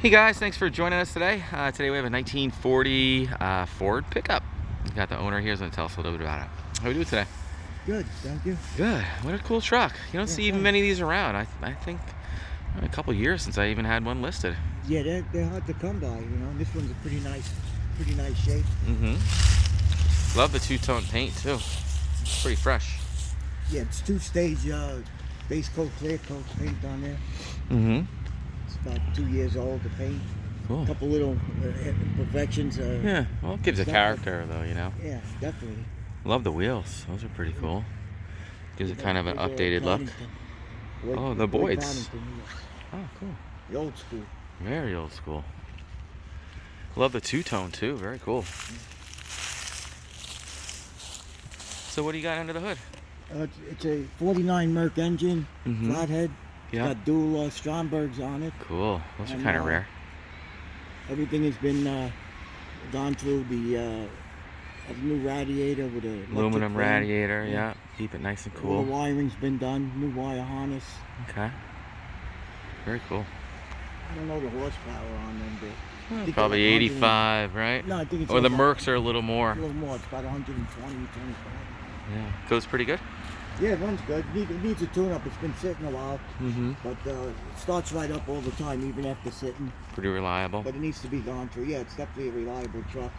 Hey guys, thanks for joining us today. Today we have a 1940 Ford pickup. We got the owner here, who's going to tell us a little bit about it. How we doing today? Good, thank you. Good. What a cool truck. You don't see even many of these around. I think a couple years since I even had one listed. Yeah, they're hard to come by, you know. This one's a pretty nice shape. Mm-hmm. Love the two-tone paint too. It's pretty fresh. Yeah, it's two-stage base coat, clear coat paint on there. Mm-hmm. It's about 2 years old, the paint. Cool. A couple little imperfections. Yeah, well, it gives a character though, you know. Yeah, definitely. Love the wheels. Those are pretty cool. Gives it kind of an updated look. Oh, the Boyds. Oh, cool. The old school. Very old school. Love the two-tone too. Very cool. So what do you got under the hood? It's a 49 Merc engine, Mm-hmm. flathead. Yeah. Got dual Strombergs on it. Cool. Those are kind of rare. Everything has been gone through the new radiator with a Aluminum radiator, yeah. Keep it nice and cool. All the wiring's been done, new wire harness. Okay. Very cool. I don't know the horsepower on them, but Probably 85, right? No, I think it's Or the Mercs are a little more. A little more. It's about 120, 25. Yeah. Goes pretty good? Yeah, it runs good. It needs a tune-up. It's been sitting a while, but it starts right up all the time, even after sitting. Pretty reliable. But it needs to be gone through. Yeah, it's definitely a reliable truck.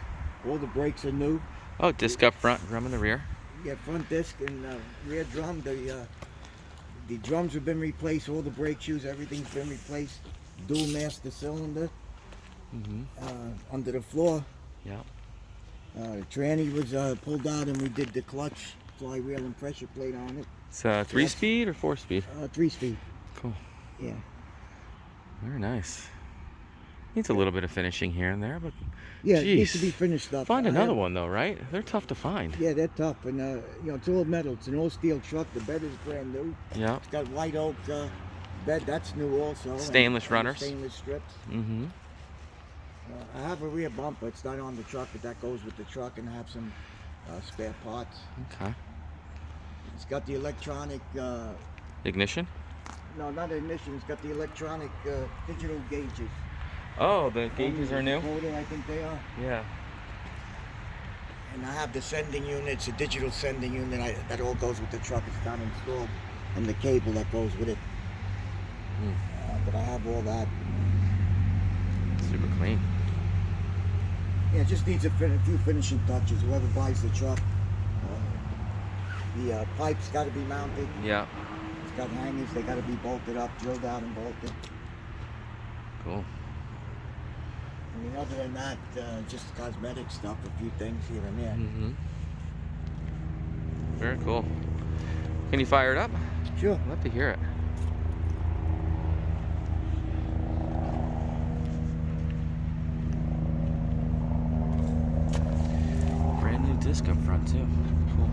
All the brakes are new. Oh, disc up front, drum in the rear. Yeah, front disc and rear drum. The drums have been replaced. All the brake shoes, everything's been replaced. Dual master cylinder under the floor. Yeah. The tranny was pulled out, and we did the clutch, flywheel, and pressure plate on it. It's 3-speed or 4-speed? 3-speed. Cool. Yeah. Very nice. Needs a little bit of finishing here and there, but yeah, geez. It needs to be finished up. Find another one though, right? They're tough to find. Yeah, they're tough, and you know, it's all metal. It's an all steel truck. The bed is brand new. Yeah. It's got white oak bed. That's new also. Stainless runners. Stainless strips. Mm-hmm. I have a rear bumper. It's not on the truck, but that goes with the truck, and I have some spare parts. Okay. It's got the electronic. Ignition? No, not ignition. It's got the electronic digital gauges. Oh, the gauges are new? I think they are. Yeah. And I have the sending unit. It's a digital sending unit. That all goes with the truck. It's not installed. And the cable that goes with it. But I have all that. Super clean. Yeah, it just needs a few finishing touches. Whoever buys the truck. The pipes got to be mounted. Yeah. It's got hangers. They got to be bolted up, drilled out and bolted. Cool. I mean, other than that, just cosmetic stuff, a few things here and there. Mm-hmm. Very cool. Can you fire it up? Sure. I'd love to hear it. Brand new disc up front too. Cool.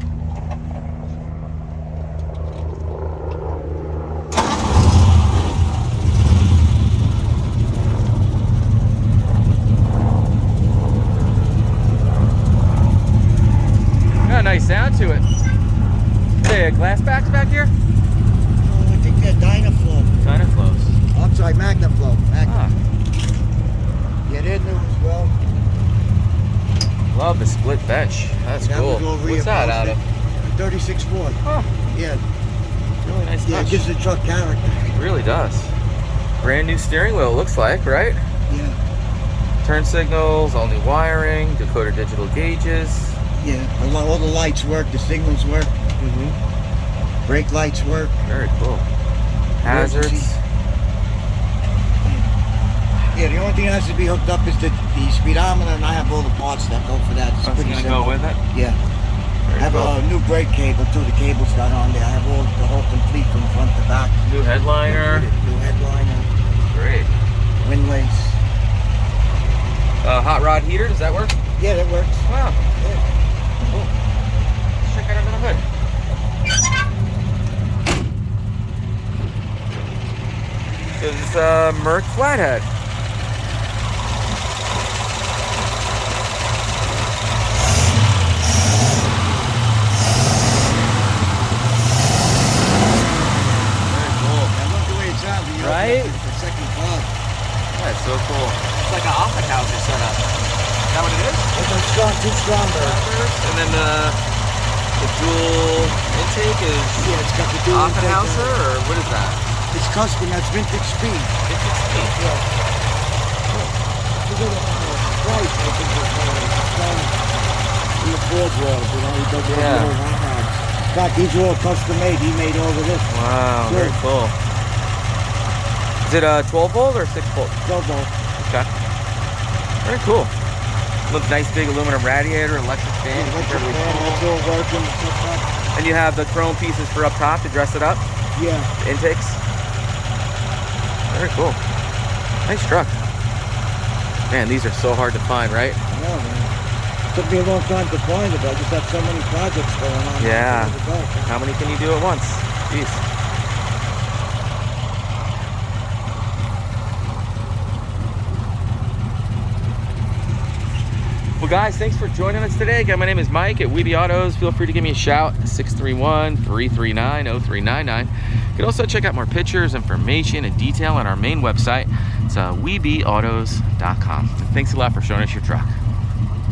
Nice sound to it. Hey, glass backs back here? Oh, I think they're Dynaflow. Magnaflows. I'm sorry, Magnaflow. Ah. Yeah, they're new as well. Love the split bench. That's cool. What's that out of? 36 Ford. Oh. Yeah. Really nice touch. Yeah, it gives the truck character. It really does. Brand new steering wheel, it looks like, right? Yeah. Turn signals, all new wiring, decoder digital gauges. Yeah, all the lights work, the signals work. Brake lights work. Very cool. Hazards. Yeah, the only thing that has to be hooked up is the speedometer, and I have all the parts that go for that. It's That's pretty gonna simple. go with it? Yeah. Very I have cool. a new brake cable too. The cable's got on there. I have the whole complete from front to back. New headliner. New headliner. Great. Windlays. Hot rod heater, does that work? Yeah, that works. Wow. Yeah. Cool. Let's check it under the hood. This is a Merc flathead. Very cool. I love the way it sounds. Right? The second car. Yeah, it so cool. It's like an optic houser setup. Is that what it is? It's a strong, two Stromberg. And then the dual intake is It's got the dual optic intake. houser, or what is that? It's custom, that's vintage speed. Vintage speed. Yeah. Look at the price, I think it's in the Ford world, you know, he does all the Yeah. little hot rods. In fact, these are all custom made, he made all of this. Wow, Good. very cool. Is it a 12 volt or 6 volt? 12 volt. Okay. Very cool. Look, nice big aluminum radiator, electric fan. Electric Very fan, cool. that's all working, it's hooked up. And you have the chrome pieces for up top to dress it up, Yeah. the intakes. Very cool. Nice truck. Man, these are so hard to find, right? I know, man. Took me a long time to find it, but I just have so many projects going on. Yeah. I don't know. How many can you do at once? Jeez. Well, guys, thanks for joining us today. Again, my name is Mike at Weeby Autos. Feel free to give me a shout, 631-339-0399. You can also check out more pictures, information, and detail on our main website. It's weebyautos.com. And thanks a lot for showing us your truck.